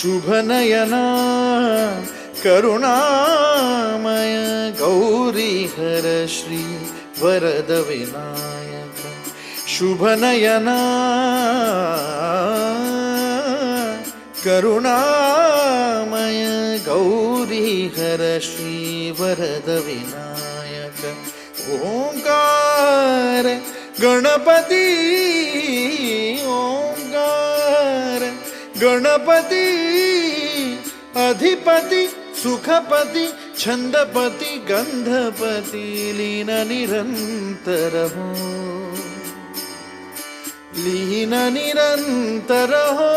शुभनयना करुणामय गौरी हर श्री वरद विनायक शुभनयना करुणामय गौरी हर श्री वरद विनायक ओंकार गणपती ओंकार गणपती अधिपति सुखपति छंदपति गंधपति लीन निरंतर हो लीन निरंतर हो